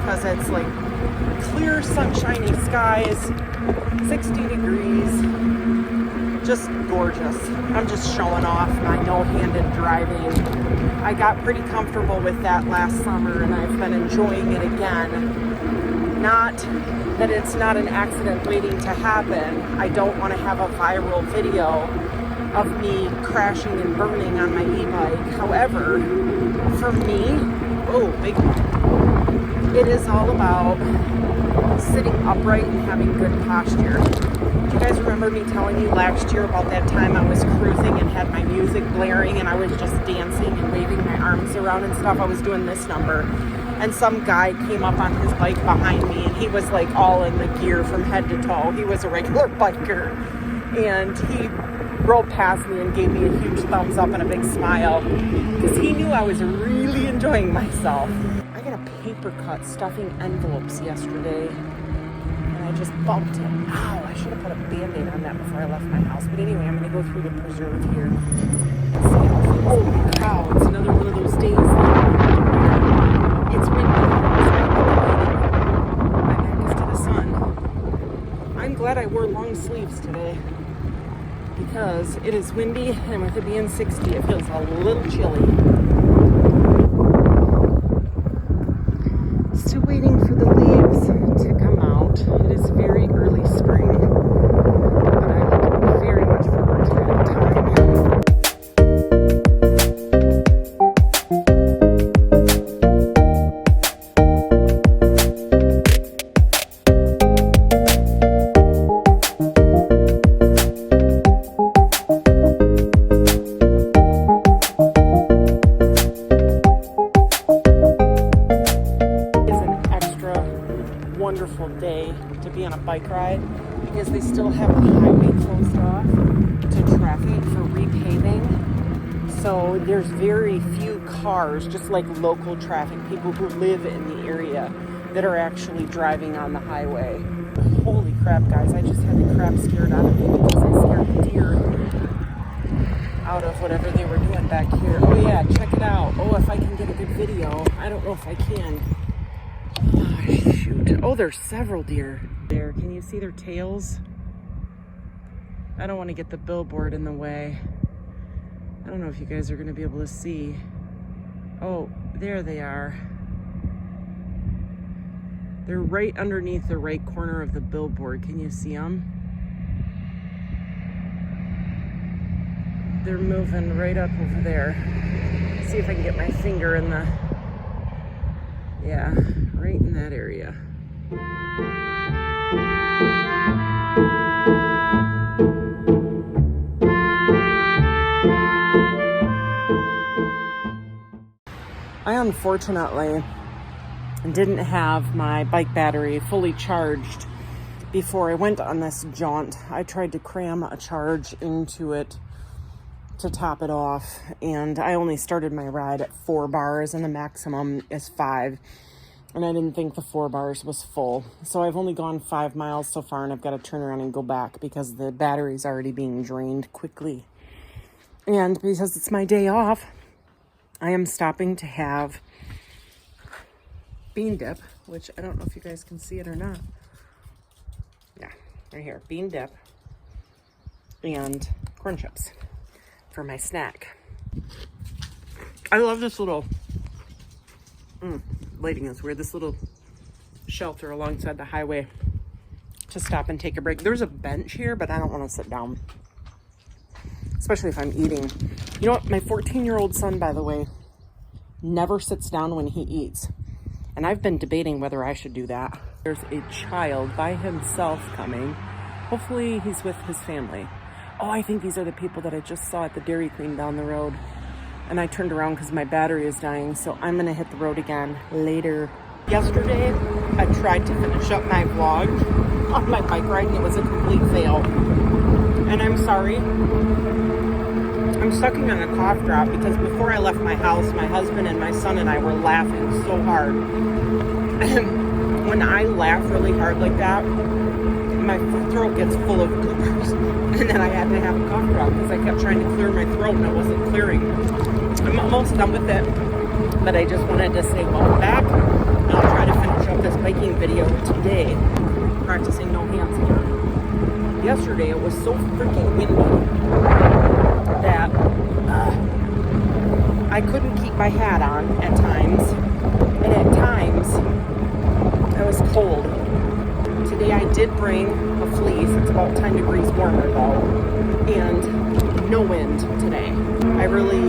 because it's like clear, sunshiny skies, 60 degrees, just gorgeous. I'm just showing off my no-handed driving. I got pretty comfortable with that last summer, and I've been enjoying it again. Not that it's not an accident waiting to happen. I don't want to have a viral video of me crashing and burning on my e-bike. However, for me, it is all about sitting upright and having good posture. Do you guys remember me telling you last year about that time I was cruising and had my music blaring and I was just dancing and waving my arms around and stuff? I was doing this number, and some guy came up on his bike behind me, and he was like all in the gear from head to toe. He was a regular biker, and he rolled past me and gave me a huge thumbs up and a big smile because he knew I was really enjoying myself. I got a paper cut stuffing envelopes yesterday, and I just bumped it. Ow, I should have put a Band-Aid on that before I left my house. But anyway, I'm going to go through the preserve here and see how things. Holy cow, it's another one of those days. It's windy. My back is to the sun. I'm glad I wore long sleeves today, because it is windy, and with it being 60, it feels a little chilly. Still waiting for the leaves to come out. It is very early spring, but I look very much forward to that time. Wonderful day to be on a bike ride because they still have the highway closed off to traffic for repaving. So there's very few cars, just like local traffic, people who live in the area that are actually driving on the highway. Holy crap, guys, I just had the crap scared out of me because I scared the deer out of whatever they were doing back here. Oh yeah, check it out. Oh, if I can get a good video. I don't know if I can. Oh, shoot. Oh, there's several deer there. Can you see their tails? I don't want to get the billboard in the way. I don't know if you guys are going to be able to see. Oh, there they are. They're right underneath the right corner of the billboard. Can you see them? They're moving right up over there. Let's see if I can get my finger in the... Yeah, right in that area. I unfortunately didn't have my bike battery fully charged before I went on this jaunt. I tried to cram a charge into it to top it off, and I only started my ride at 4 bars and the maximum is 5, and I didn't think the 4 bars was full. So I've only gone 5 miles so far, and I've got to turn around and go back because the battery's already being drained quickly. And because it's my day off, I am stopping to have bean dip, which I don't know if you guys can see it or not. Yeah, right here, bean dip and corn chips for my snack. I love this little, lighting is weird, this little shelter alongside the highway to stop and take a break. There's a bench here, but I don't want to sit down, especially if I'm eating. You know what? My 14-year-old son, by the way, never sits down when he eats. And I've been debating whether I should do that. There's a child by himself coming. Hopefully he's with his family. Oh, I think these are the people that I just saw at the Dairy Queen down the road. And I turned around because my battery is dying, so I'm gonna hit the road again later. Yesterday, I tried to finish up my vlog on my bike ride, and it was a complete fail. And I'm sorry. I'm sucking on a cough drop because before I left my house, my husband and my son and I were laughing so hard. And when I laugh really hard like that, my throat gets full of goobers. And then I had to have a cough drop because I kept trying to clear my throat and it wasn't clearing. I'm almost done with it, but I just wanted to say welcome back. And I'll try to finish up this biking video today, practicing no hands here. Yesterday it was so freaking windy that I couldn't keep my hat on at times, and at times I was cold. Today I did bring a fleece. It's about 10 degrees warmer though, and no wind today. I really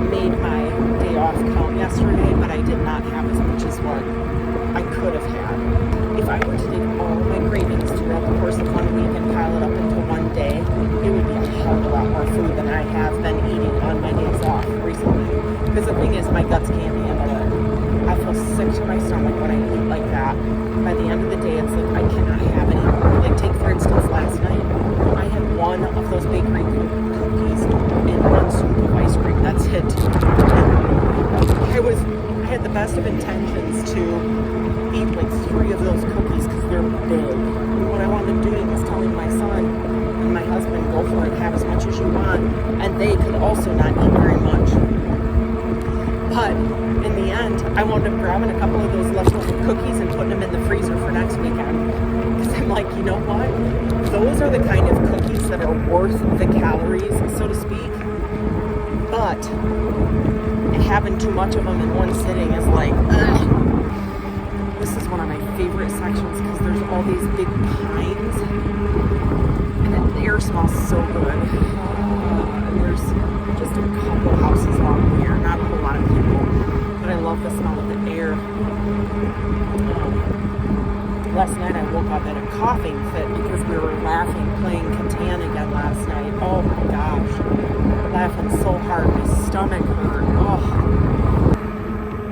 made my day off count yesterday, but I did not have as much as what I could have had. If I were to take all my cravings throughout the course of 1 week and pile it up into one day, it would be a hell of a lot more food than I have been eating on my days off recently. Because the thing is, my guts can't handle it. I feel sick to my stomach when I eat like that. By the end of the day, it's like I cannot have any more. Like, take for instance, last night, I had one of those bakery cookies and one scoop of ice cream. That's it. I had the best of intentions to eat like 3 of those cookies because they're big. And what I wanted to do was telling my son and my husband, go for it, have as much as you want, and they could also not eat very much. But in the end, I wound up grabbing a couple of those leftover cookies and putting them in the freezer for next weekend. Because I'm like, you know what? Those are the kind of cookies that are worth the calories, so to speak. But having too much of them in one sitting is like, ugh. This is one of my favorite sections because there's all these big pines and the air smells so good. And there's just a couple houses along here, not a whole lot of people, but I love the smell of the air. Last night I woke up in a coughing fit because we were laughing, playing Catan again last night. Oh my gosh, laughing so hard, my stomach hurt. Oh.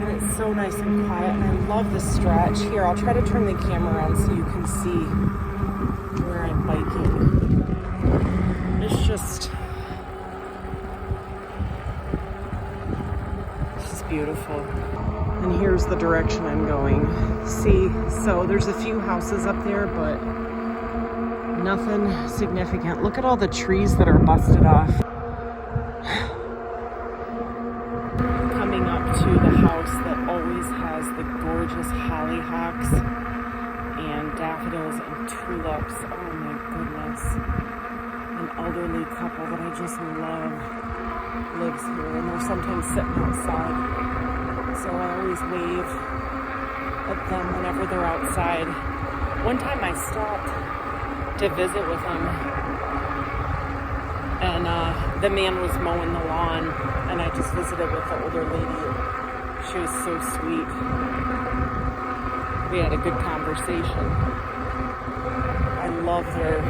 And it's so nice and quiet, and I love the stretch. Here, I'll try to turn the camera around so you can see where I'm biking. It's just beautiful. And here's the direction I'm going. See, so there's a few houses up there, but nothing significant. Look at all the trees that are busted off. Coming up to the house that always has the gorgeous hollyhocks and daffodils and tulips. Oh my goodness. An elderly couple that I just love lives here, and they're sometimes sitting outside, so I always wave at them whenever they're outside. One time I stopped to visit with them, and the man was mowing the lawn, and I just visited with the older lady. She was so sweet. We had a good conversation. I love their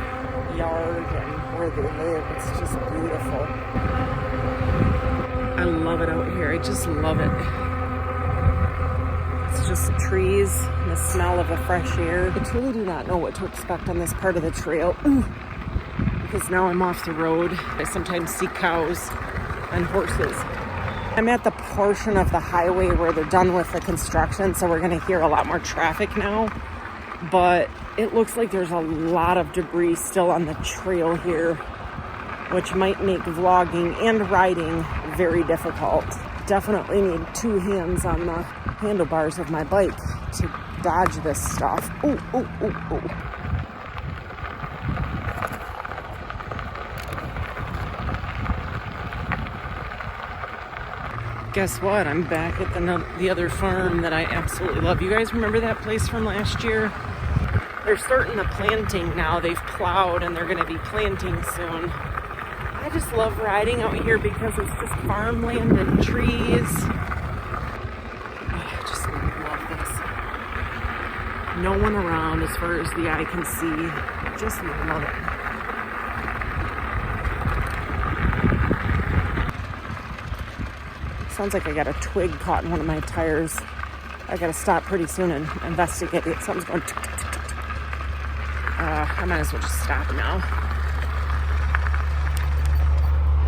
yard and where they live. It's just beautiful. I love it out here. I just love it. It's just the trees and the smell of the fresh air. I truly do not know what to expect on this part of the trail. Because now I'm off the road. I sometimes see cows and horses. I'm at the portion of the highway where they're done with the construction, so we're going to hear a lot more traffic now. But it looks like there's a lot of debris still on the trail here, which might make vlogging and riding very difficult. Definitely need 2 hands on the handlebars of my bike to dodge this stuff. Ooh, ooh, ooh, ooh. Guess what? I'm back at the other farm that I absolutely love. You guys remember that place from last year? They're starting the planting now. They've plowed and they're going to be planting soon. I just love riding out here because it's just farmland and trees. I just love this. No one around as far as the eye can see. Just love it. Sounds like I got a twig caught in one of my tires. I gotta stop pretty soon and investigate it. Something's going I might as well just stop now.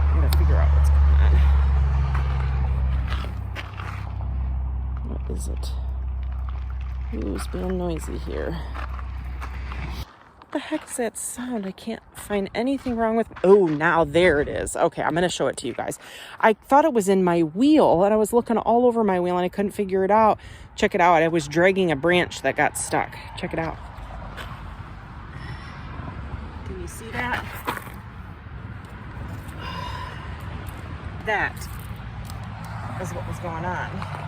I gotta figure out what's going on. What is it? Who's being noisy here? What the heck is that sound? I can't find anything wrong with... Oh, now there it is. Okay, I'm going to show it to you guys. I thought it was in my wheel, and I was looking all over my wheel, and I couldn't figure it out. Check it out. I was dragging a branch that got stuck. Check it out. Can you see that? That is what was going on.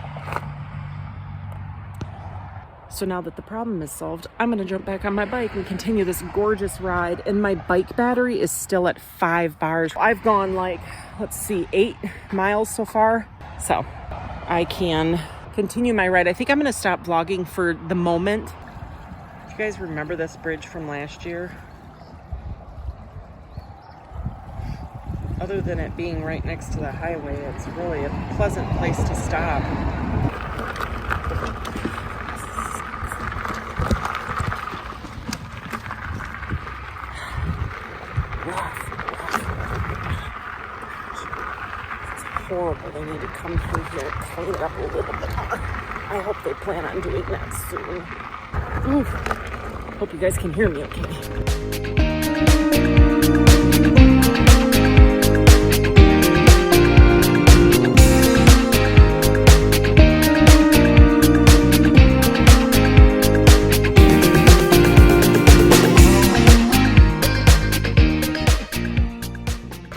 So now that the problem is solved, I'm going to jump back on my bike and continue this gorgeous ride. And my bike battery is still at 5 bars. I've gone like, let's see, 8 miles so far. So I can continue my ride. I think I'm going to stop vlogging for the moment. Do you guys remember this bridge from last year? Other than it being right next to the highway, it's really a pleasant place to stop. Horrible. They need to come through here and clean it up a little bit more. I hope they plan on doing that soon. Oof. Hope you guys can hear me okay.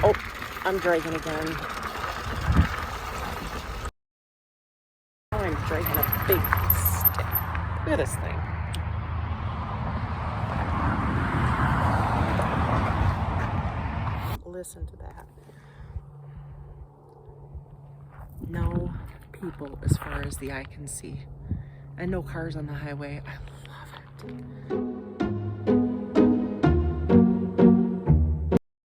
Oh, I'm dragging again. I'm dragging a big stick. Look at this thing. Listen to that. No people as far as the eye can see. And no cars on the highway. I love it.